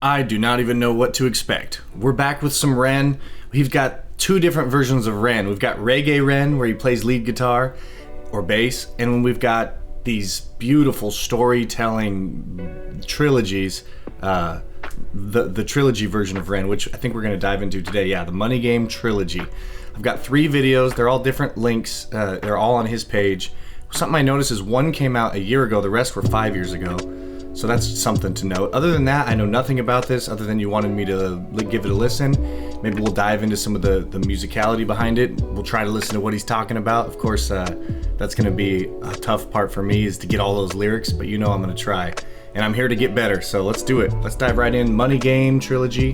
I do not even know what to expect. We're back with some REN. We've got two different versions of REN. We've got Reggae REN, where he plays lead guitar or bass, and we've got these beautiful storytelling trilogies, the trilogy version of REN, which I think we're going to dive into today. Yeah, the Money Game Trilogy. I've got 3 videos. They're all different links. They're all on his page. Something I noticed is one came out a year ago. The rest were 5 years ago. So that's something to note. Other than that, I know nothing about this other than you wanted me to give it a listen. Maybe we'll dive into some of the musicality behind it. We'll try to listen to what he's talking about. Of course, that's going to be a tough part for me, is to get all those lyrics, but you know I'm going to try. And I'm here to get better, so let's do it. Let's dive right in. Money Game Trilogy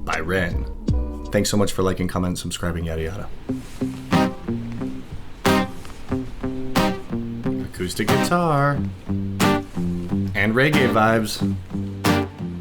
by REN. Thanks so much for liking, commenting, subscribing, yada yada. Acoustic guitar. And reggae vibes.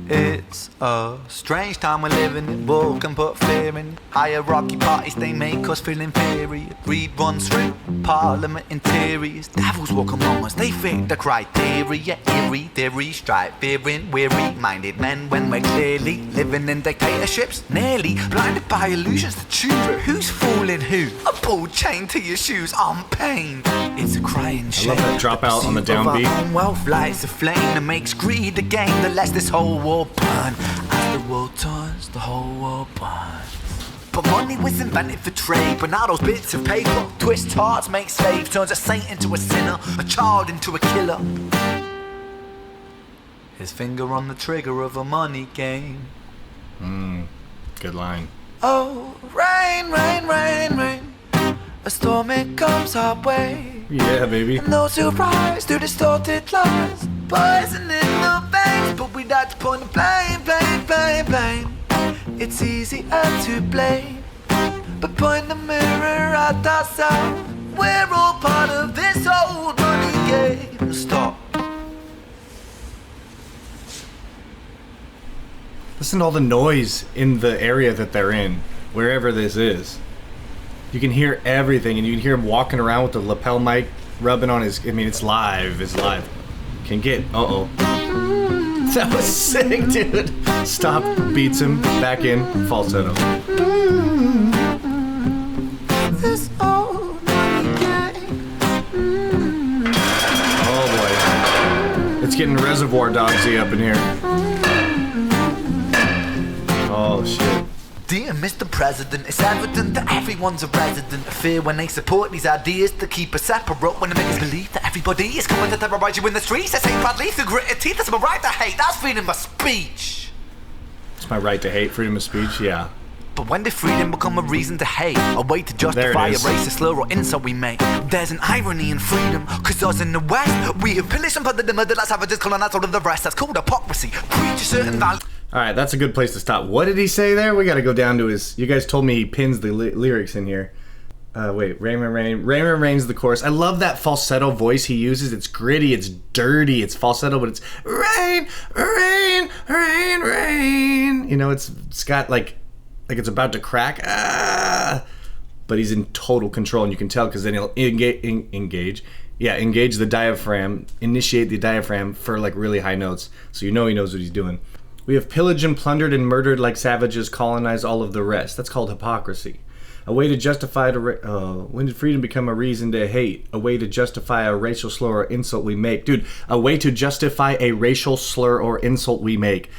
It's a strange time we're living in. War can put fear in. Hierarchy parties, they make us feel inferior. Greed runs through parliament interiors. Devils walk among us, they fit the criteria. Eerie theory, strife, fearing, weary-minded men when we're clearly living in dictatorships. Nearly blinded by illusions to choose who's fooling who. A ball chained to your shoes on pain. It's a crying shame. I love that dropout on the downbeat. Our own wealth lights a flame that makes greed a game that lets this whole war burn. As the world turns, the whole world burns. But money was invented for trade. But now those bits of paper twist hearts, make slaves, turns a saint into a sinner, a child into a killer. His finger on the trigger of a money game. Good line. Oh, rain, rain, rain, rain. A storm, it comes our way. Yeah, baby. And those who rise through distorted lies, poison in the veins. But we like to point the blame. It's easier to blame, but point the mirror at ourselves. We're all part of this old money game. Stop. Listen to all the noise in the area that they're in, wherever this is. You can hear everything, and you can hear him walking around with the lapel mic rubbing on his... I mean, it's live. It's live. Can get... Uh-oh. That was sick, dude. Stop, beats him, back in, falsetto. This old money game. Oh, boy. It's getting Reservoir Dogsy up in here. Oh, shit. Dear Mr. President, it's evident that everyone's a resident of fear when they support these ideas to keep us separate. When they make us believe that everybody is coming to terrorize you in the streets. They say badly through gritted teeth. That's my right to hate. That's freedom of speech. It's my right to hate, freedom of speech, yeah. But when did freedom become a reason to hate? A way to justify a racist slur or insult we make? There's an irony in freedom, cause us in the West, we have pillaged and plundered the murder like savages, colonized all of the rest. That's called hypocrisy. Preach a certain value. Alright, that's a good place to stop. What did he say there? We gotta go down to his... You guys told me he pins the lyrics in here. Wait, Raymond Rain's the chorus. I love that falsetto voice he uses. It's gritty, it's dirty, it's falsetto, but it's rain, rain, rain, rain. You know, it's got like it's about to crack. But he's in total control, and you can tell because then he'll engage the diaphragm, initiate the diaphragm for like really high notes. So you know he knows what he's doing. We have pillaged and plundered and murdered like savages, colonized all of the rest. That's called hypocrisy. A way to justify when did freedom become a reason to hate? A way to justify a racial slur or insult we make. Dude, a way to justify a racial slur or insult we make.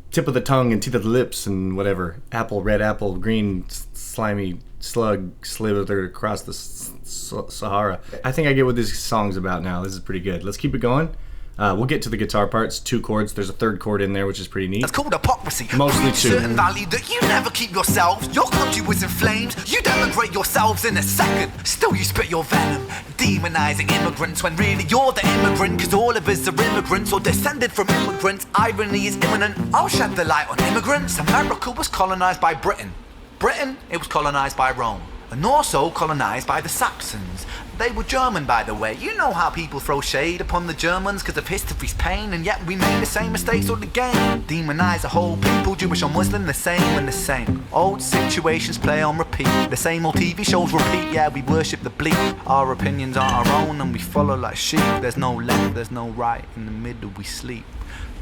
Tip of the tongue and teeth of the lips and whatever. Apple, red apple, green, slimy slug slithered across the Sahara. I think I get what this song's about now. This is pretty good. Let's keep it going. We'll get to the guitar parts. 2 chords. There's a 3rd chord in there, which is pretty neat. That's called hypocrisy. Mostly 2. Certain value that you never keep yourselves. Your country was in flames. You denigrate yourselves in a second. Still you spit your venom, demonizing immigrants when really you're the immigrant. Cause all of us are immigrants or descended from immigrants. Irony is imminent. I'll shed the light on immigrants. America was colonized by Britain. Britain, it was colonized by Rome. And also colonized by the Saxons. They were German, by the way. You know how people throw shade upon the Germans because of history's pain, and yet we made the same mistakes all again. Demonize a whole people, Jewish or Muslim, the same and the same. Old situations play on repeat. The same old TV shows repeat. Yeah, we worship the bleak. Our opinions aren't our own and we follow like sheep. There's no left, there's no right. In the middle we sleep.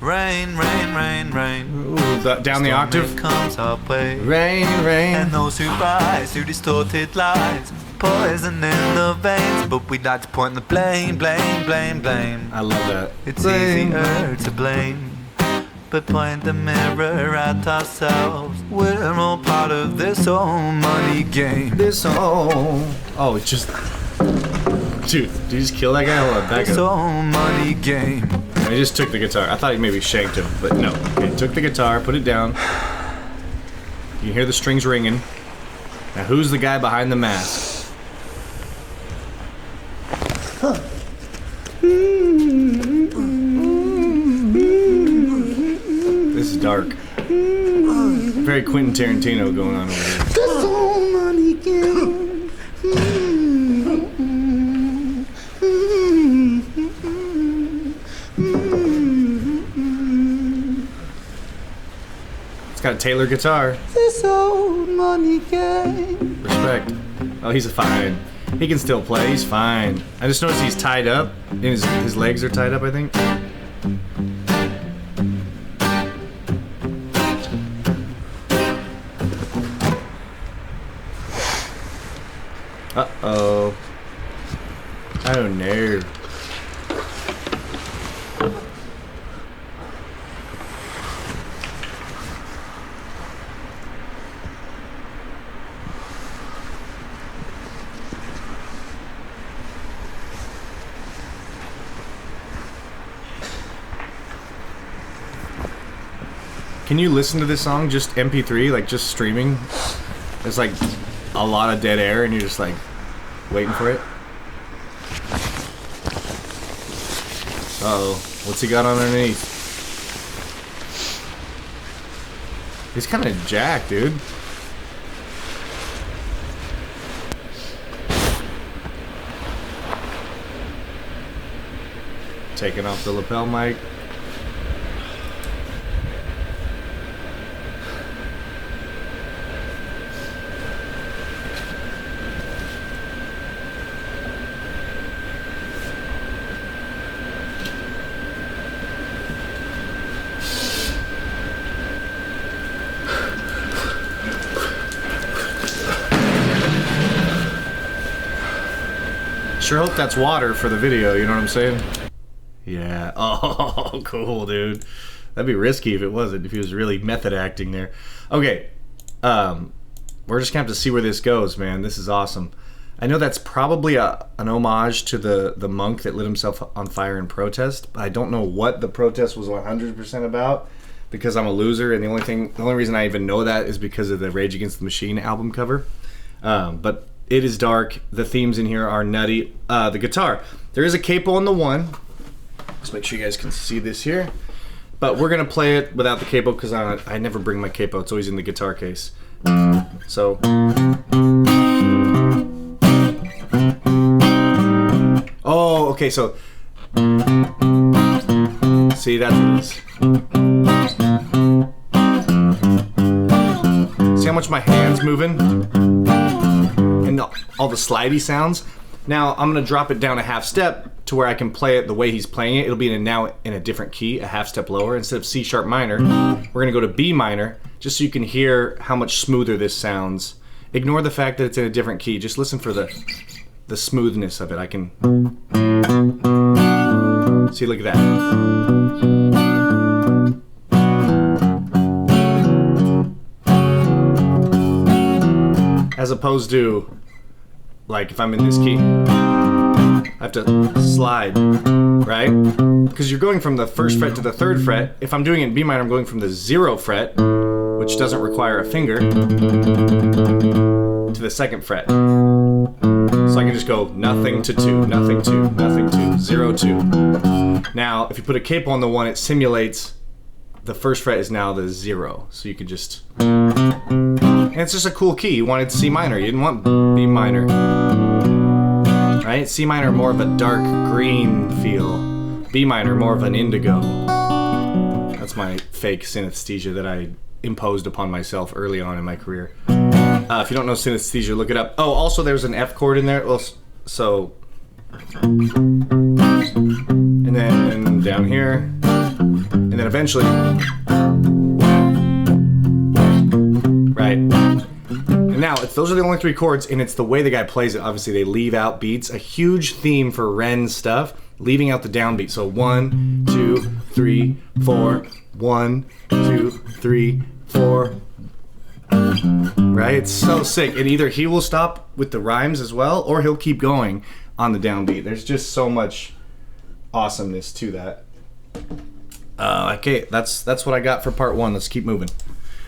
Rain, rain, rain, rain. Ooh, down the octave. Comes our way. Rain, rain. And those who rise through distorted lies, poison in the veins, but we'd like to point the blame, blame, blame, blame. I love that. It's blame. easier to blame, but point the mirror at ourselves. We're all part of this whole money game. This whole... Oh, it's just... Dude, did you just kill that guy? Hold on, back This up. whole money game. I just took the guitar. I thought he maybe shanked him, but no. Okay, took the guitar, put it down. You can hear the strings ringing. Now, who's the guy behind the mask? This is dark. Very Quentin Tarantino going on over here. This whole money game. It's got a Taylor guitar. This old money game. Respect. Oh, he's fine. He can still play. He's fine. I just noticed he's tied up. And his legs are tied up, I think. Uh-oh. Oh, no. Can you listen to this song just MP3, like just streaming? There's like a lot of dead air and you're just like waiting for it. Uh-oh. What's he got on underneath? He's kind of jacked, dude. Taking off the lapel mic. Sure hope that's water for the video, you know what I'm saying? Yeah. Oh, cool, dude. That'd be risky if it wasn't, if he was really method acting there. Okay. We're just gonna have to see where this goes, man. This is awesome. I know that's probably an homage to the monk that lit himself on fire in protest, but I don't know what the protest was 100% about because I'm a loser, and the only reason I even know that is because of the Rage Against the Machine album cover. But it is dark. The themes in here are nutty. The guitar. There is a capo on the one. Just make sure you guys can see this here. But we're going to play it without the capo because I never bring my capo. It's always in the guitar case. So. Oh, okay, so. See, that's what it is. See how much my hand's moving? And all the slidey sounds. Now I'm gonna drop it down a half step to where I can play it the way he's playing it. It'll be now in a different key, a half step lower. Instead of C sharp minor, we're gonna go to B minor, just so you can hear how much smoother this sounds. Ignore the fact that it's in a different key. Just listen for the smoothness of it. I can see. Look at that. As opposed to, like, if I'm in this key, I have to slide, right? Because you're going from the first fret to the third fret. If I'm doing it in B minor, I'm going from the 0 fret, which doesn't require a finger, to the 2nd fret. So I can just go nothing to 2, nothing to, nothing to, 0 2. Now, if you put a capo on the 1, it simulates the first fret is now the 0. So you could just... And it's just a cool key. You wanted C minor. You didn't want B minor. Right? C minor, more of a dark green feel. B minor, more of an indigo. That's my fake synesthesia that I imposed upon myself early on in my career. If you don't know synesthesia, look it up. Oh, also there's an F chord in there. Well, so... And then down here. and then eventually, right? And now those are the only 3 chords, and it's the way the guy plays it. Obviously, they leave out beats. A huge theme for REN stuff, leaving out the downbeat. So 1, 2, 3, 4. 1, 2, 3, 4. Right? It's so sick. And either he will stop with the rhymes as well, or he'll keep going on the downbeat. There's just so much awesomeness to that. Okay, that's what I got for part 1. Let's keep moving.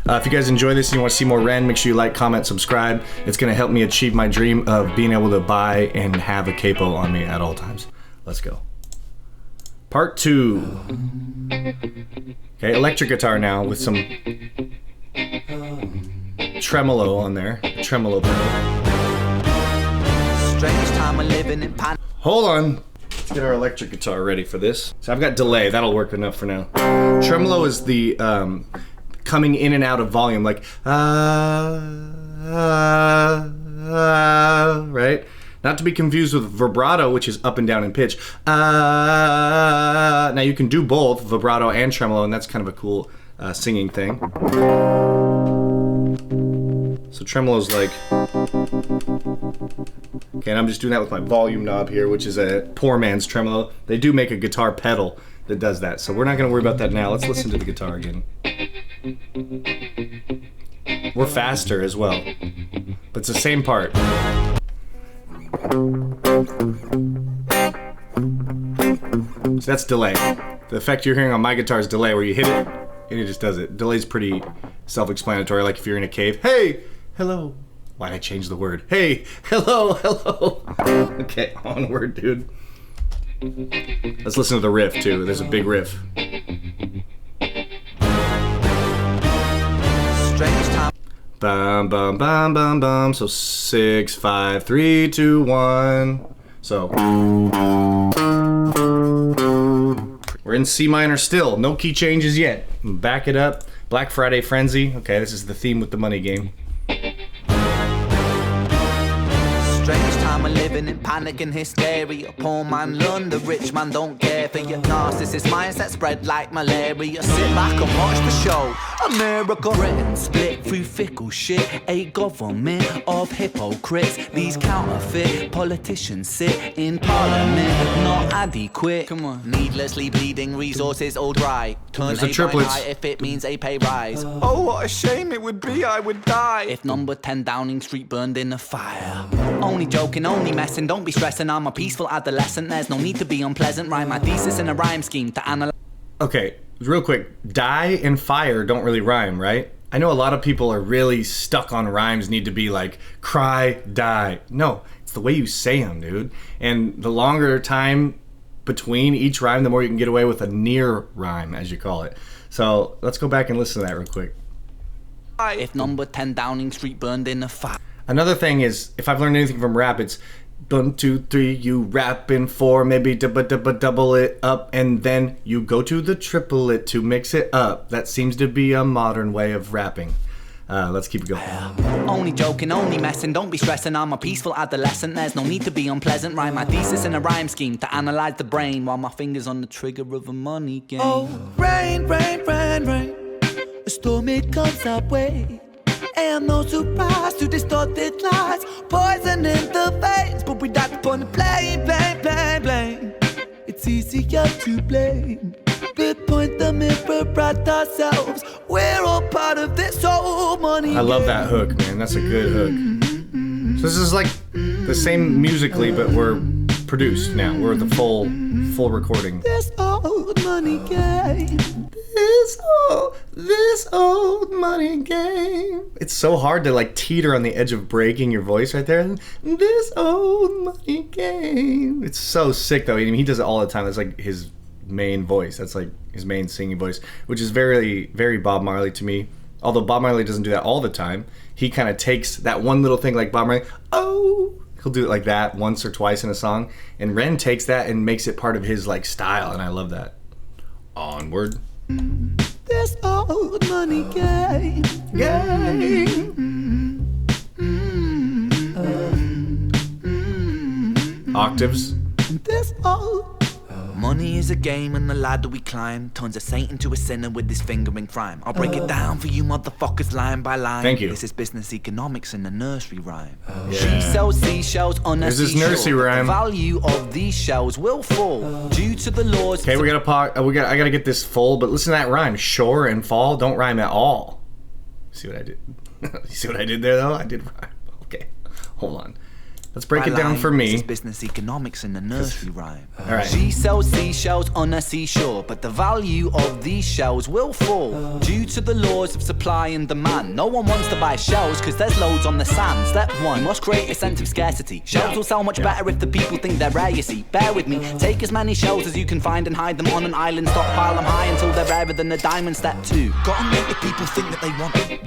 If you guys enjoy this and you want to see more REN, make sure you like, comment, subscribe. It's going to help me achieve my dream of being able to buy and have a capo on me at all times. Let's go. Part 2. Okay, electric guitar now with some tremolo on there. Tremolo pedal. Strange time of living in pan. Hold on. Let's get our electric guitar ready for this. So I've got delay. That'll work enough for now. Tremolo is the coming in and out of volume, like right? Not to be confused with vibrato, which is up and down in pitch. Now you can do both, vibrato and tremolo, and that's kind of a cool singing thing. So tremolo's like... Okay, and I'm just doing that with my volume knob here, which is a poor man's tremolo. They do make a guitar pedal that does that, so we're not going to worry about that now. Let's listen to the guitar again. We're faster as well, but it's the same part. So that's delay. The effect you're hearing on my guitar is delay, where you hit it and it just does it. Delay's pretty self-explanatory, like if you're in a cave. Hey, hello. Why'd I change the word? Hey, hello, hello. Okay, onward, dude. Let's listen to the riff too. There's a big riff. Strange time. Bum, bum, bum, bum, bum. So 6, 5, 3, 2, 1. So we're in C minor still. No key changes yet. Back it up. Black Friday Frenzy. Okay, this is the theme with the money game. Strange time of living in panic and hysteria. Poor man learn, the rich man don't care for your narcissist mindset spread like malaria. Sit back and watch the show. America, Britain split through fickle shit. A government of hypocrites. These counterfeit politicians sit in parliament, not adequate. Come on. Needlessly bleeding resources all dry. Turn There's the a triplets. high if it means a pay rise. Oh, what a shame it would be, I would die if number 10 Downing Street burned in a fire. Only joking, only messing, don't be stressing. I'm a peaceful adolescent, there's no need to be unpleasant. Write my thesis in a rhyme scheme to analyze. Okay, real quick. Die and fire don't really rhyme, right? I know a lot of people are really stuck on rhymes, need to be like, cry, die. No, it's the way you say them, dude. And the longer time between each rhyme, the more you can get away with a near rhyme, as you call it. So let's go back and listen to that real quick. If number 10 Downing Street burned in a fire. Another thing is, if I've learned anything from rap, it's 1, 2, 3, you rapping 4, maybe double it up, and then you go to the triplet to mix it up. That seems to be a modern way of rapping. Let's keep it going. Only joking, only messing, don't be stressing. I'm a peaceful adolescent, there's no need to be unpleasant. Write my thesis in a rhyme scheme to analyze the brain while my fingers on the trigger of a money game. Oh, rain, rain, rain, rain. A storm, it comes our way. And no surprise to distorted lies. Poison in the veins, but we died upon the blame, blame, blame, blame. It's easier to blame. We point the mirror at ourselves. We're all part of this whole money. I love that hook, man. That's a good hook. So this is like the same musically, but we're produced now. We're the full recording. This old money game. This old money game. It's so hard to like teeter on the edge of breaking your voice right there. This old money game. It's so sick though. I mean, he does it all the time. That's like his main voice. That's like his main singing voice, which is very, very Bob Marley to me. Although Bob Marley doesn't do that all the time. He kind of takes that one little thing like Bob Marley. Oh, he'll do it like that once or twice in a song. And REN takes that and makes it part of his like style, and I love that. Onward. This old money game. Octaves. This old Money is a game and the ladder we climb turns a saint into a sinner with his fingering crime. I'll break it down for you motherfuckers line by line. Thank you. This is business economics in a nursery rhyme. Yeah. She sells seashells on a There's this seashore, nursery but rhyme. the value of these shells will fall due to the laws. Okay, I gotta get this full, but listen to that rhyme. Shore and fall don't rhyme at all. See what I did? You see what I did there, though? I did rhyme. Okay, hold on. Let's break it down for me. This is business economics in a nursery rhyme. All right. She sells seashells on a seashore, but the value of these shells will fall due to the laws of supply and demand. No one wants to buy shells because there's loads on the sand. Step one, you must create a sense of scarcity. Shells will sell much better if the people think they're rare, you see. Bear with me, take as many shells as you can find and hide them on an island. Stockpile them high until they're rarer than a diamond. Step two, gotta make the people think that they want them,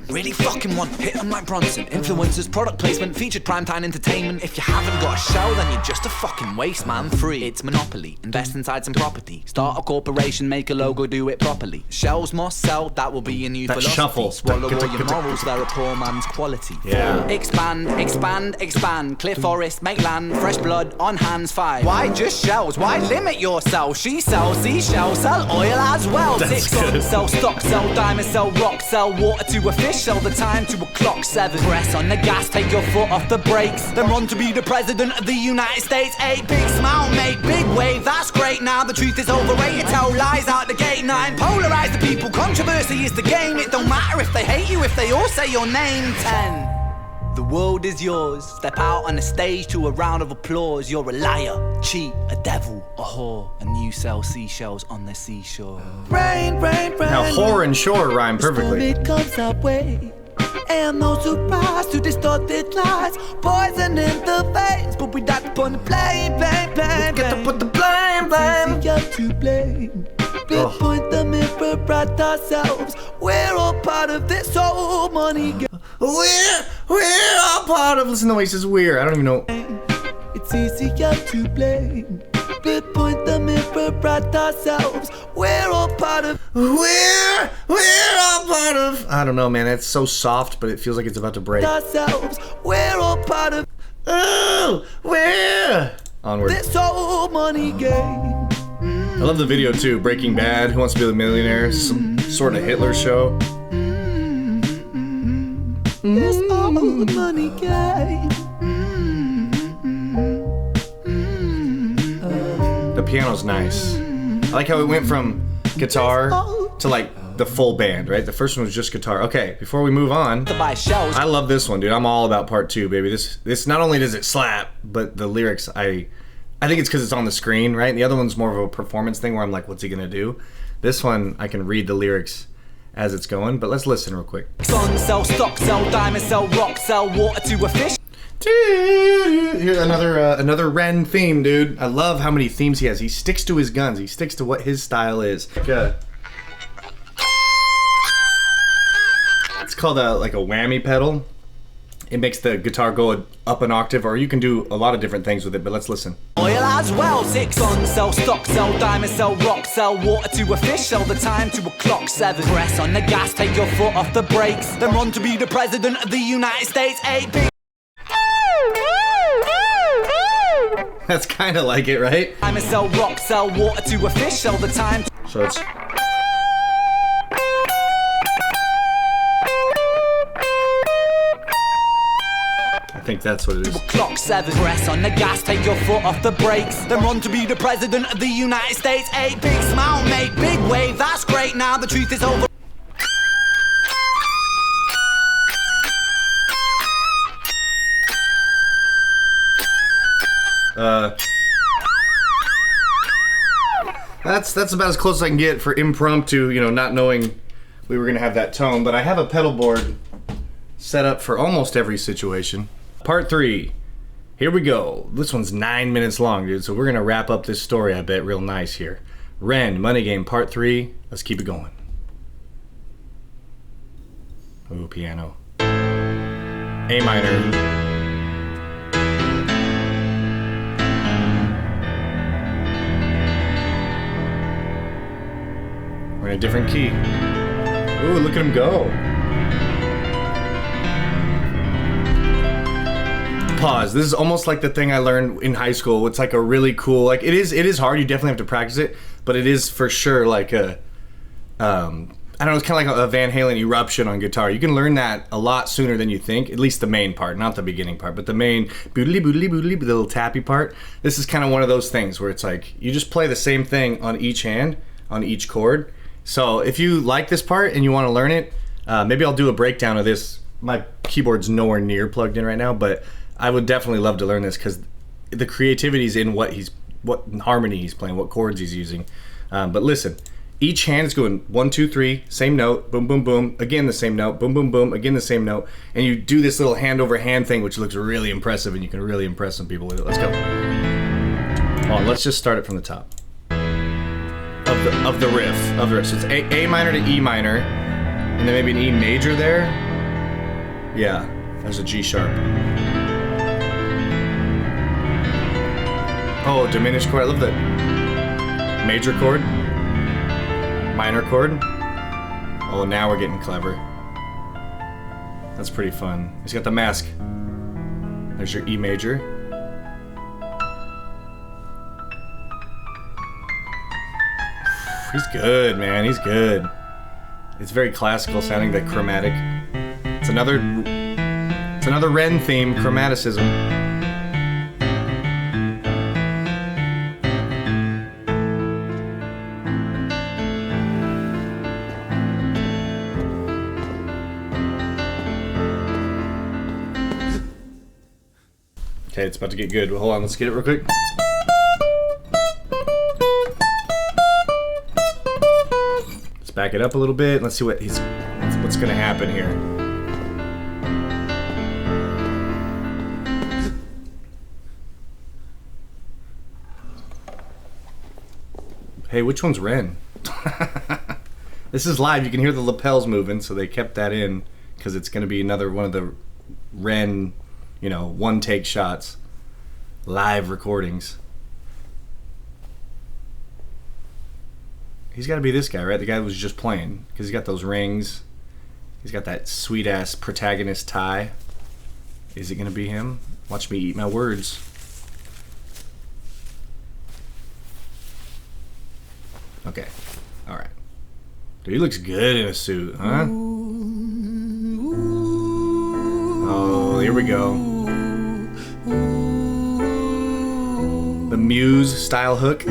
really fucking want them. Hit them like Bronson. Influencers, product placement, featured primetime entertainment. If you haven't got a shell, then you're just a fucking waste man. Three, it's monopoly. Invest inside some property. Start a corporation, make a logo, do it properly. Shells must sell, that will be a new That philosophy. shuffle. Swallow all your morals, they're a poor man's quality. Yeah. Expand, expand, expand. Clear forest, make land, fresh blood on hands. Five, why just shells? Why limit yourself? She sells seashells, sell oil as well. That's Six, good. sell stock, sell diamonds, sell rock, sell water to a fish, sell the time to a clock. Seven, press on the gas, take your foot off the brakes, then run to be the president of the United States. Eight, big smile, make big wave, that's great. Now the truth is overrated, tell lies out the gate. Nine, polarize the people, controversy is the game. It don't matter if they hate you, if they all say your name. 10, the world is yours. Step out on the stage to a round of applause. You're a liar, cheat, a devil, a whore, and you sell seashells on the seashore. Rain, rain, rain. Now, whore and shore rhyme perfectly. It comes our way. And no surprise to distorted lies, poison in the veins, but we got to put the blame. Get to put the blame. Easier to blame. We point the mirror at ourselves. We're all part of this whole money game. We're all part of. Listen to the way he says we're. I don't even know. It's easier to blame. We point the mirror at ourselves. We're all part of. We're all part of. I don't know, man. It's so soft, but it feels like it's about to break. Ourselves. We're all part of. Oh, we're onward. This whole money game. I love the video too. Breaking Bad. Who Wants to Be a Millionaire? Some sort of Hitler show. This whole money game. The piano's nice. I like how it went from guitar to like the full band, right? The first one was just guitar. Okay, before we move on, To buy shells. I love this one, dude. I'm all about part two, baby. This not only does it slap, but the lyrics, I think it's because it's on the screen, right? The other one's more of a performance thing where I'm like, what's he gonna do? This one, I can read the lyrics as it's going, but let's listen real quick. Sun, sell stock, sell diamonds, sell rock, sell water to a fish. Here's another REN theme, dude. I love how many themes he has. He sticks to his guns. He sticks to what his style is. It's called like a whammy pedal. It makes the guitar go up an octave, or you can do a lot of different things with it, but let's listen. Oil as well. 6, sun, sell stock, sell diamonds, sell rock, sell water to a fish, sell the time to a clock. 7, press on the gas, take your foot off the brakes, then run to be the president of the United States. 8, big That's kind of like it, right? diamonds, sell rock, sell water to a fish, sell the time. So it's... I think that's what it is. Clock. 7, press on the gas, take your foot off the brakes, then run to be the president of the United States. 8, big smile, make big wave, that's great. Now the truth is over. That's about as close as I can get for impromptu, you know, not knowing we were gonna have that tone, but I have a pedal board set up for almost every situation. Part 3. Here we go. This one's 9 minutes long, dude, so we're gonna wrap up this story, I bet, real nice here. REN, Money Game, Part 3. Let's keep it going. Ooh, piano. A minor. We're in a different key. Ooh, look at him go. pause. This is almost like the thing I learned in high school. It's like a really cool, like it is hard. You definitely have to practice it, but it is for sure like a, I don't know, it's kind of like a Van Halen eruption on guitar. You can learn that a lot sooner than you think, at least the main part, not the beginning part, but the main boodly boodly boodly, the little tappy part. This is kind of one of those things where it's like, you just play the same thing on each hand, on each chord. So if you like this part and you want to learn it, maybe I'll do a breakdown of this. My keyboard's nowhere near plugged in right now, but I would definitely love to learn this because the creativity is in what harmony he's playing, what chords he's using. But listen, each hand is going 1, 2, 3, same note, boom, boom, boom, again the same note, boom, boom, boom, again the same note, and you do this little hand over hand thing, which looks really impressive, and you can really impress some people with it. Let's go. Hold on, let's just start it from the top of the riff. So it's A minor to E minor, and then maybe an E major there. Yeah, there's a G sharp. Oh, diminished chord. I love that. Major chord. Minor chord. Oh, now we're getting clever. That's pretty fun. He's got the mask. There's your E major. He's good, man. He's good. It's very classical sounding, that chromatic. It's another REN theme, chromaticism. Okay, it's about to get good. Well, hold on, let's get it real quick. Let's back it up a little bit. Let's see what's gonna happen here. Hey, which one's Ren? This is live. You can hear the lapels moving, so they kept that in because it's gonna be another one of the Ren, one take shots, live recordings. He's got to be this guy, right? The guy that was just playing, because he's got those rings. He's got that sweet ass protagonist tie. Is it gonna be him? Watch me eat my words. Okay, all right. Dude, he looks good in a suit, huh? Oh, here we go. The Muse style hook.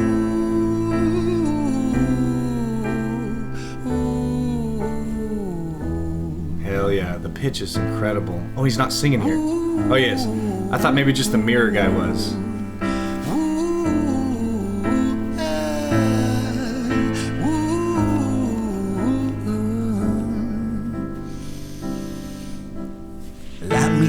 Hell yeah, the pitch is incredible. Oh, he's not singing here. Oh, he is. I thought maybe just the mirror guy was.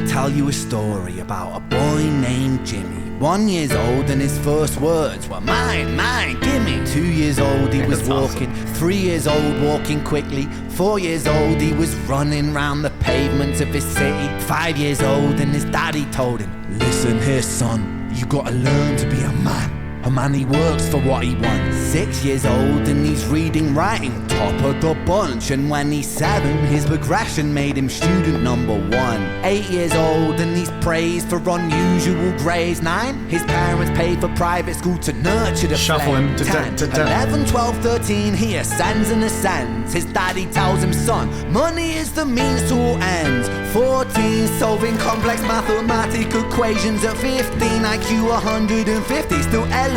Tell you a story about a boy named Jimmy. 1 year old and his first words were mine, gimme. 2 years old he was walking, awesome. 3 years old walking quickly. 4 years old he was running round the pavements of his city. 5 years old and his daddy told him, listen here son, you gotta learn to be a man. A man, he works for what he wants. 6 years old and he's reading, writing, top of the bunch. And when he's 7, his progression made him student number 1. 8 years old and he's praised for unusual grades. 9, his parents paid for private school to nurture the Shuffling. 10, 11, 12, 13, he ascends and ascends. His daddy tells him, son, money is the means to all ends. 14, solving complex mathematical equations. At 15, IQ 150, still elevating.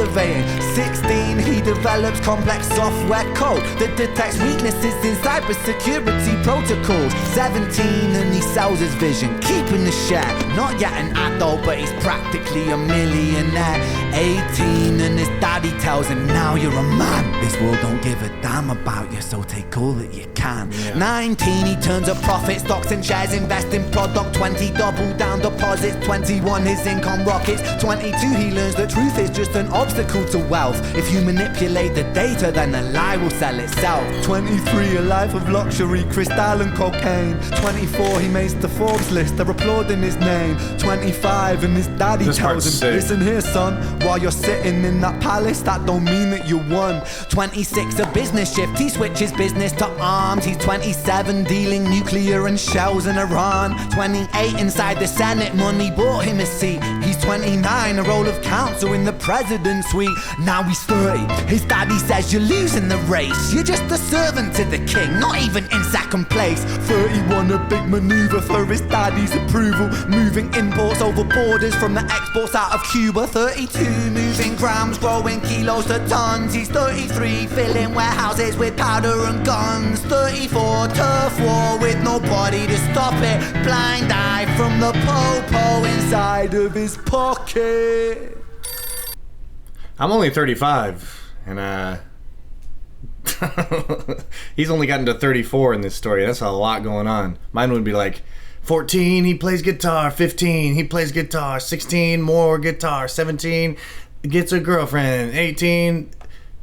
16, he develops complex software code that detects weaknesses in cybersecurity protocols. 17, and he sells his vision, keeping the share. Not yet an adult, but he's practically a millionaire. 18, and his daddy tells him, now you're a man. This world don't give a damn about you, so take all that you can. 19, he turns a profit, stocks and shares, invest in product. 20, double down deposits. 21, his income rockets. 22, he learns the truth is just an obstacle to wealth. If you manipulate the data, then the lie will sell itself. 23, a life of luxury, crystal and cocaine. 24, he makes the Forbes list, they're applauding his name. 25, and his daddy This tells part's him, sick. listen here son, while you're sitting in that palace, that don't mean that you won. 26, a business shift, he switches business to arms. He's 27, dealing nuclear and shells in Iran. 28, inside the Senate, money bought him a seat. He's 29, a role of counsel in the president's suite. Now he's 30, his daddy says you're losing the race. You're just a servant to the king, not even in second place. 31, a big maneuver for his daddy's approval, moving imports over borders from the exports out of Cuba. 32, moving grams, growing kilos to tons. He's 33, filling warehouses with powder and guns. 34, turf war with nobody to stop it. Blind eye from the po-po inside of his pocket. I'm only 35, and he's only gotten to 34 in this story. That's a lot going on. Mine would be like 14, he plays guitar. 15, he plays guitar. 16, more guitar. 17, gets a girlfriend. 18,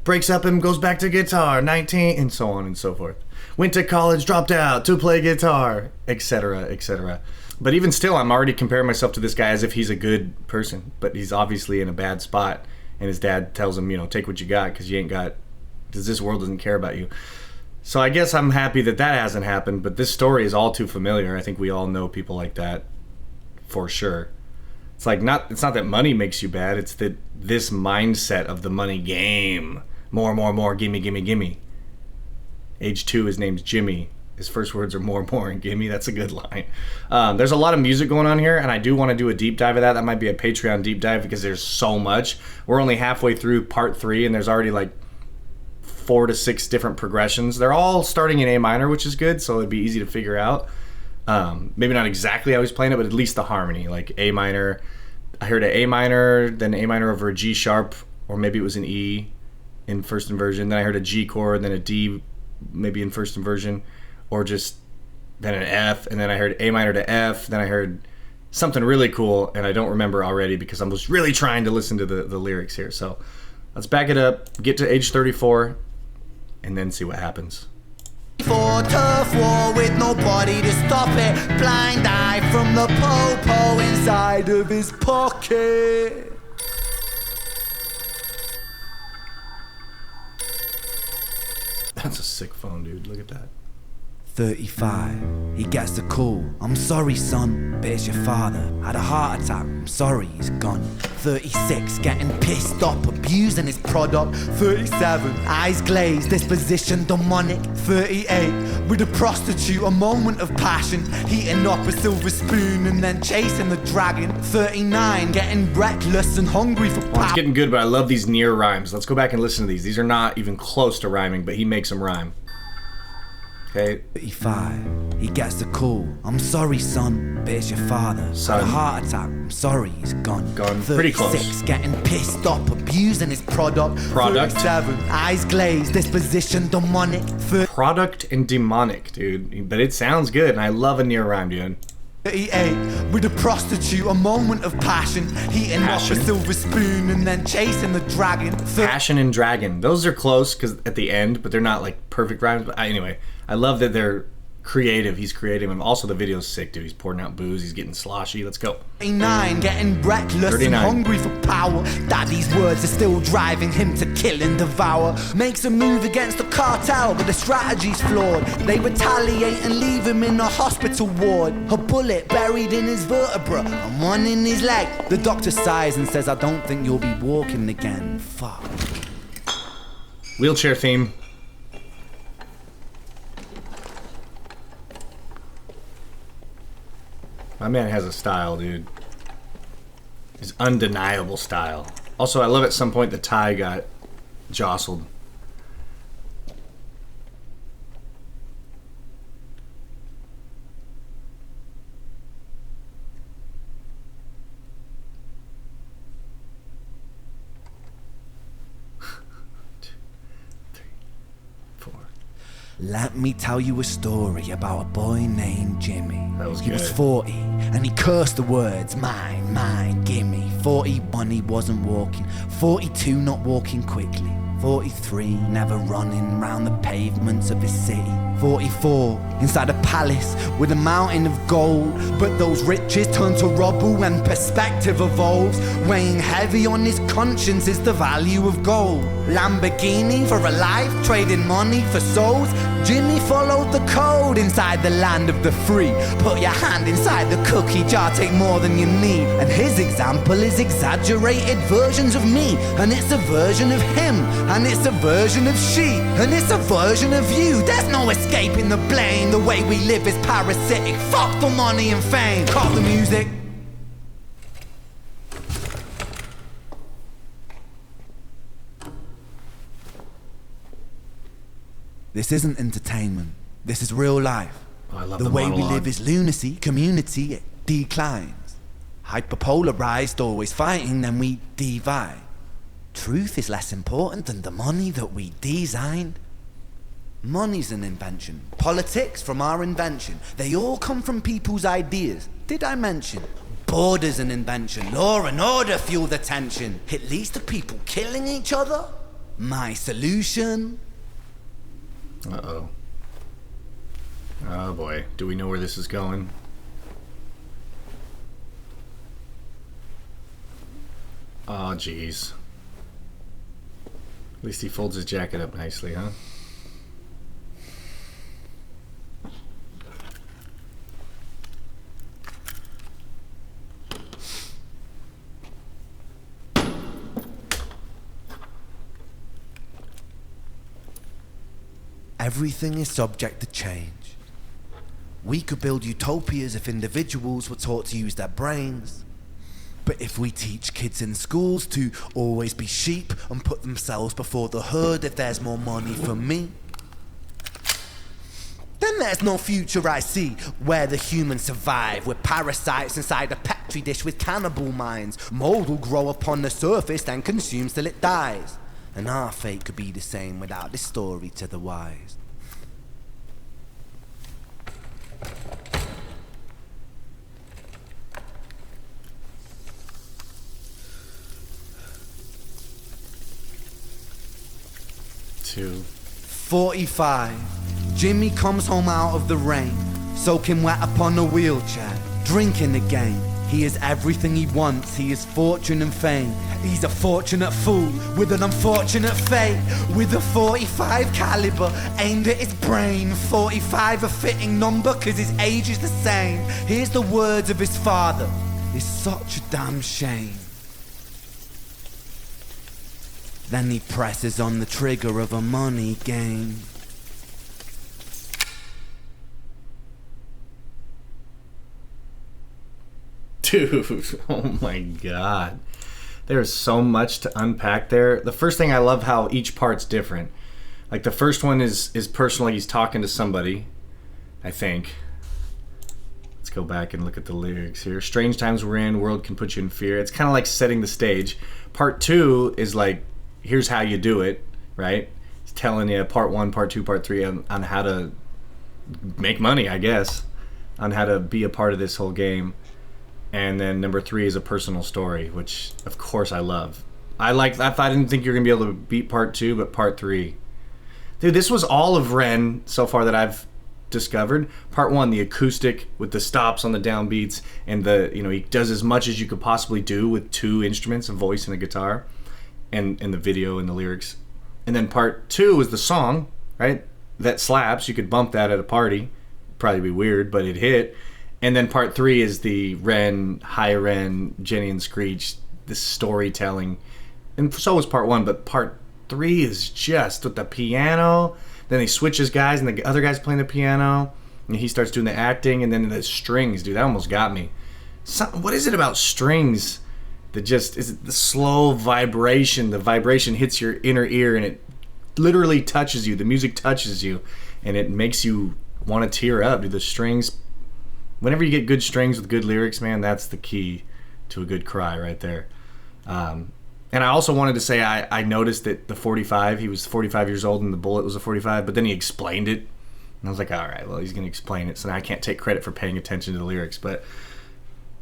breaks up and goes back to guitar. 19, and so on and so forth. Went to college, dropped out to play guitar, etc., etc. But even still, I'm already comparing myself to this guy as if he's a good person. But he's obviously in a bad spot. And his dad tells him, you know, take what you got because you ain't got, because this world doesn't care about you. So I guess I'm happy that that hasn't happened. But this story is all too familiar. I think we all know people like that for sure. It's like it's not that money makes you bad. It's that this mindset of the money game. More, gimme, gimme, gimme. Age 2, his name's Jimmy. His first words are more, and gimme. That's a good line. There's a lot of music going on here, and I do want to do a deep dive of that. That might be a Patreon deep dive because there's so much. We're only halfway through part 3, and there's already like 4 to 6 different progressions. They're all starting in A minor, which is good, so it'd be easy to figure out. Maybe not exactly how he's playing it, but at least the harmony. Like A minor, I heard an A minor, then A minor over a G sharp, or maybe it was an E in first inversion. Then I heard a G chord, then a D maybe in first inversion, or just then an F, and then I heard A minor to F, then I heard something really cool, and I don't remember already because I'm just really trying to listen to the lyrics here. So let's back it up, get to age 34, and then see what happens. For turf war with nobody to stop it. Blind eye from the po-po inside of his pocket. That's a sick phone, dude. Look at that. 35, he gets the call. I'm sorry, son, but it's your father. Had a heart attack, I'm sorry, he's gone. 36, getting pissed off, abusing his product. 37, eyes glazed, disposition demonic. 38, with a prostitute, a moment of passion. Heating up a silver spoon and then chasing the dragon. 39, getting reckless and hungry for Well, power. it's getting good, but I love these near rhymes. Let's go back and listen to these. These are not even close to rhyming, but he makes them rhyme. Okay. 35, he gets the call. I'm sorry, son, but it's your father. Son. Had a heart attack, I'm sorry, he's gone. Gone. Pretty close. 36, getting pissed off, abusing his product. Product. 37, eyes glazed, disposition demonic. Product and demonic, dude. But it sounds good, and I love a near rhyme, dude. 38, with a prostitute, a moment of passion. Heating Passion. up a silver spoon and then chasing the dragon. Passion and dragon. Those are close because at the end, but they're not like perfect rhymes. But anyway, I love that they're creative. He's creative, and also the video's sick, dude. He's pouring out booze. He's getting sloshy. Let's go. 39, getting reckless 39. and hungry for power. Daddy's words are still driving him to kill and devour. Makes a move against the cartel, but the strategy's flawed. They retaliate and leave him in a hospital ward. A bullet buried in his vertebra and one in his leg. The doctor sighs and says, I don't think you'll be walking again. Fuck. Wheelchair theme. My man has a style, dude. His undeniable style. Also, I love at some point the tie got jostled. Let me tell you a story about a boy named Jimmy. That was He was good. 40 and he cursed the words mine, gimme. 41 he wasn't walking, 42 not walking quickly, 43 never running round the pavements of his city, 44 inside a palace with a mountain of gold, but those riches turn to rubble when perspective evolves. Weighing heavy on his conscience is the value of gold. Lamborghini for a life, trading money for souls. Jimmy followed the code inside the land of the free. Put your hand inside the cookie jar, take more than you need. And his example is exaggerated versions of me, and it's a version of him, and it's a version of she, and it's a version of you. There's no escaping the blame. The way we live is parasitic. Fuck the money and fame. Cut the music. This isn't entertainment. This is real life. Oh, I love the way monologue. we live is lunacy. Community declines. Hyperpolarized, always fighting, then we divide. Truth is less important than the money that we designed. Money's an invention. Politics from our invention. They all come from people's ideas. Did I mention? Border's an invention. Law and order fuel the tension. It leads to people killing each other. My solution? Uh-oh. Oh boy. Do we know where this is going? Oh jeez. At least he folds his jacket up nicely, huh? Everything is subject to change. We could build utopias if individuals were taught to use their brains. But if we teach kids in schools to always be sheep and put themselves before the herd if there's more money for me, then there's no future I see where the humans survive. We're parasites inside a petri dish with cannibal minds. Mold will grow upon the surface then consumes till it dies. And our fate could be the same without this story to the wise. Two. 45. Jimmy comes home out of the rain, soaking wet upon a wheelchair, drinking again. He is everything he wants, he is fortune and fame. He's a fortunate fool with an unfortunate fate. With a 45 caliber aimed at his brain. 45 a fitting number cause his age is the same. Here's the words of his father. It's such a damn shame. Then he presses on the trigger of a money game. Dude, oh my god. There's so much to unpack there. The first thing, I love how each part's different. Like the first one is personal. He's talking to somebody, I think. Let's go back and look at the lyrics here. Strange times we're in, world can put you in fear. It's kind of like setting the stage. Part two is like, here's how you do it, right? It's telling you part one, part two, part three on how to make money, I guess. On how to be a part of this whole game. And then number three is a personal story, which of course I love. I didn't think you were gonna be able to beat part two, but part three. Dude, this was all of REN so far that I've discovered. Part one, the acoustic with the stops on the downbeats, and he does as much as you could possibly do with two instruments, a voice and a guitar, and the video and the lyrics. And then part two is the song, right? That slaps. You could bump that at a party. Probably be weird, but it hit. And then part three is the REN, high REN, Jenny and Screech, the storytelling. And so was part one, but part three is just with the piano. Then he switches guys, and the other guy's playing the piano. And he starts doing the acting, and then the strings, dude, that almost got me. What is it about strings that just, is it the slow vibration? The vibration hits your inner ear, and it literally touches you. The music touches you, and it makes you want to tear up, dude. The strings... Whenever you get good strings with good lyrics, man, that's the key to a good cry right there. And I also wanted to say I noticed that the 45, he was 45 years old and the bullet was a 45, but then he explained it. And I was like, all right, well, he's going to explain it, so now I can't take credit for paying attention to the lyrics. But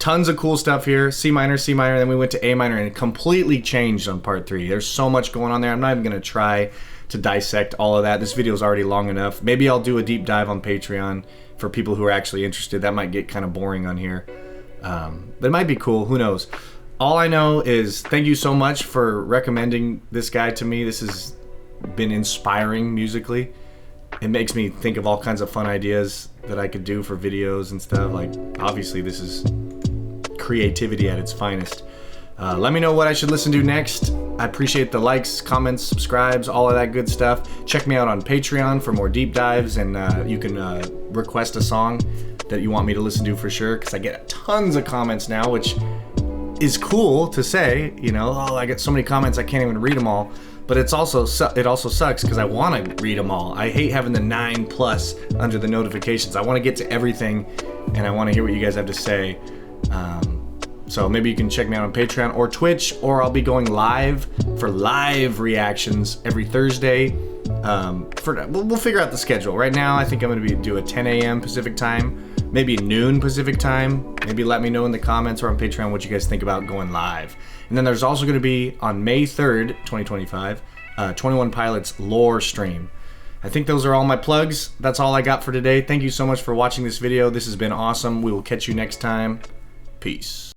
Tons of cool stuff here. C minor, C minor, then we went to A minor, and it completely changed on part 3. There's so much going on there. I'm not even going to try to dissect all of that. This video is already long enough. Maybe I'll do a deep dive on Patreon for people who are actually interested. That might get kind of boring on here. But it might be cool. Who knows? All I know is thank you so much for recommending this guy to me. This has been inspiring musically. It makes me think of all kinds of fun ideas that I could do for videos and stuff. Like, obviously, this is creativity at its finest. Let me know what I should listen to next. I appreciate the likes, comments, subscribes, all of that good stuff. Check me out on Patreon for more deep dives, and you can request a song that you want me to listen to for sure, because I get tons of comments now, which is cool to say, you know, oh, I get so many comments I can't even read them all. But it also sucks because I want to read them all. I hate having the 9+ under the notifications. I want to get to everything, and I want to hear what you guys have to say. So maybe you can check me out on Patreon or Twitch, or I'll be going live for live reactions every Thursday. We'll figure out the schedule. Right now, I think I'm going to do a 10 a.m. Pacific time, maybe noon Pacific time. Maybe let me know in the comments or on Patreon what you guys think about going live. And then there's also going to be on May 3rd, 2025, 21 Pilots lore stream. I think those are all my plugs. That's all I got for today. Thank you so much for watching this video. This has been awesome. We will catch you next time. Peace.